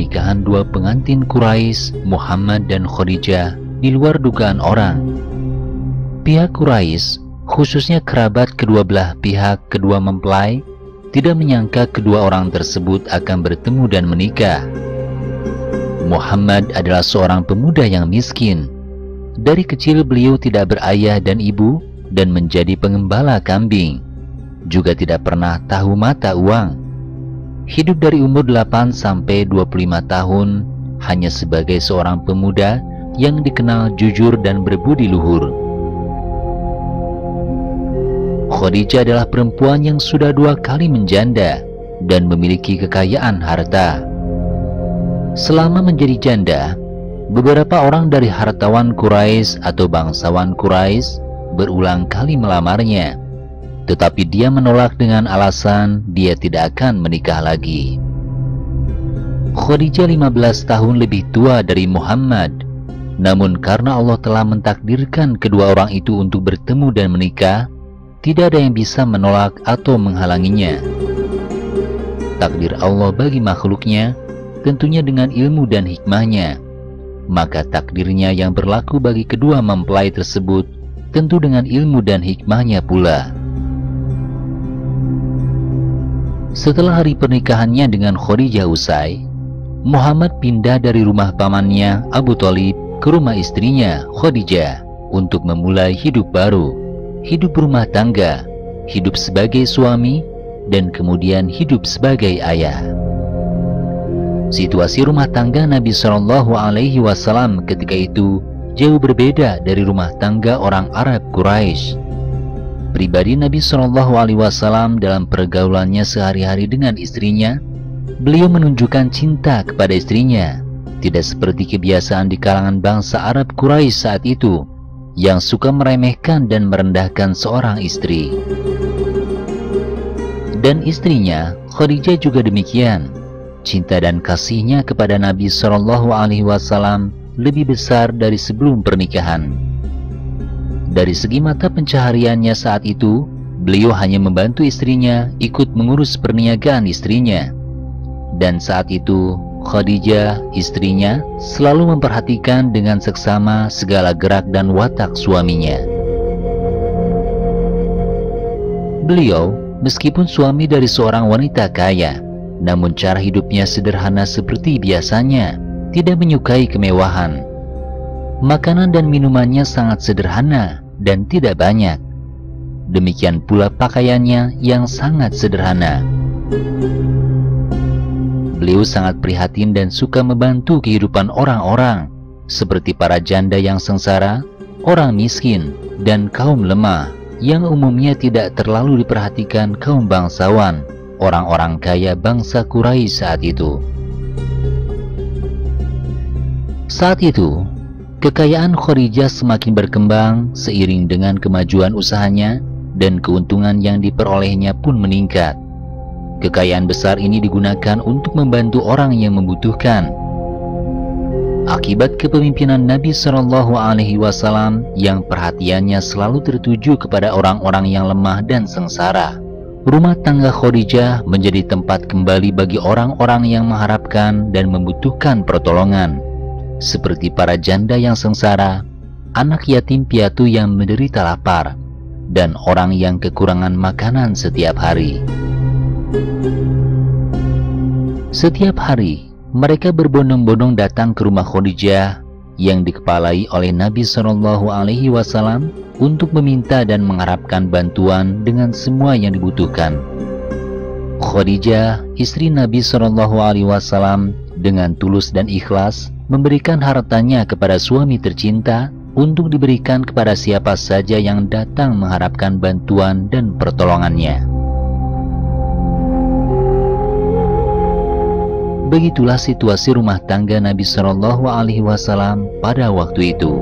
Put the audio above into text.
pernikahan dua pengantin Quraisy, Muhammad dan Khadijah, di luar dugaan orang. Pihak Quraisy, khususnya kerabat kedua belah pihak kedua mempelai, tidak menyangka kedua orang tersebut akan bertemu dan menikah. Muhammad adalah seorang pemuda yang miskin. Dari kecil beliau tidak berayah dan ibu dan menjadi pengembala kambing. Juga tidak pernah tahu mata uang. Hidup dari umur 8 sampai 25 tahun hanya sebagai seorang pemuda yang dikenal jujur dan berbudi luhur. Khadijah adalah perempuan yang sudah 2 kali menjanda dan memiliki kekayaan harta. Selama menjadi janda, beberapa orang dari hartawan Quraisy atau bangsawan Quraisy berulang kali melamarnya, tetapi dia menolak dengan alasan dia tidak akan menikah lagi. Khadijah 15 tahun lebih tua dari Muhammad, namun karena Allah telah mentakdirkan kedua orang itu untuk bertemu dan menikah, tidak ada yang bisa menolak atau menghalanginya. Takdir Allah bagi makhluknya tentunya dengan ilmu dan hikmahnya, maka takdirnya yang berlaku bagi kedua mempelai tersebut tentu dengan ilmu dan hikmahnya pula. Setelah hari pernikahannya dengan Khadijah usai, Muhammad pindah dari rumah pamannya Abu Thalib ke rumah istrinya Khadijah untuk memulai hidup baru, hidup rumah tangga, hidup sebagai suami, dan kemudian hidup sebagai ayah. Situasi rumah tangga Nabi Shallallahu Alaihi Wasallam ketika itu jauh berbeda dari rumah tangga orang Arab Quraisy. Pribadi Nabi Shallallahu Alaihi Wasallam dalam pergaulannya sehari-hari dengan istrinya, beliau menunjukkan cinta kepada istrinya, tidak seperti kebiasaan di kalangan bangsa Arab Quraisy saat itu, yang suka meremehkan dan merendahkan seorang istri. Dan istrinya, Khadijah juga demikian. Cinta dan kasihnya kepada Nabi Shallallahu Alaihi Wasallam lebih besar dari sebelum pernikahan. Dari segi mata pencahariannya saat itu, beliau hanya membantu istrinya ikut mengurus perniagaan istrinya. Dan saat itu, Khadijah, istrinya, selalu memperhatikan dengan seksama segala gerak dan watak suaminya. Beliau, meskipun suami dari seorang wanita kaya, namun cara hidupnya sederhana seperti biasanya, tidak menyukai kemewahan. Makanan dan minumannya sangat sederhana dan tidak banyak. Demikian pula pakaiannya yang sangat sederhana. Beliau sangat prihatin dan suka membantu kehidupan orang-orang, seperti para janda yang sengsara, orang miskin, dan kaum lemah, yang umumnya tidak terlalu diperhatikan kaum bangsawan, orang-orang kaya bangsa Quraisy saat itu. Saat itu, kekayaan Khadijah semakin berkembang seiring dengan kemajuan usahanya dan keuntungan yang diperolehnya pun meningkat. Kekayaan besar ini digunakan untuk membantu orang yang membutuhkan. Akibat kepemimpinan Nabi Shallallahu Alaihi Wasallam yang perhatiannya selalu tertuju kepada orang-orang yang lemah dan sengsara, rumah tangga Khadijah menjadi tempat kembali bagi orang-orang yang mengharapkan dan membutuhkan pertolongan, seperti para janda yang sengsara, anak yatim piatu yang menderita lapar, dan orang yang kekurangan makanan setiap hari. Setiap hari, mereka berbondong-bondong datang ke rumah Khadijah yang dikepalai oleh Nabi Shallallahu Alaihi Wasallam untuk meminta dan mengharapkan bantuan dengan semua yang dibutuhkan. Khadijah, istri Nabi Shallallahu Alaihi Wasallam, dengan tulus dan ikhlas memberikan hartanya kepada suami tercinta untuk diberikan kepada siapa saja yang datang mengharapkan bantuan dan pertolongannya. Begitulah situasi rumah tangga Nabi Shallallahu Alaihi Wasallam pada waktu itu.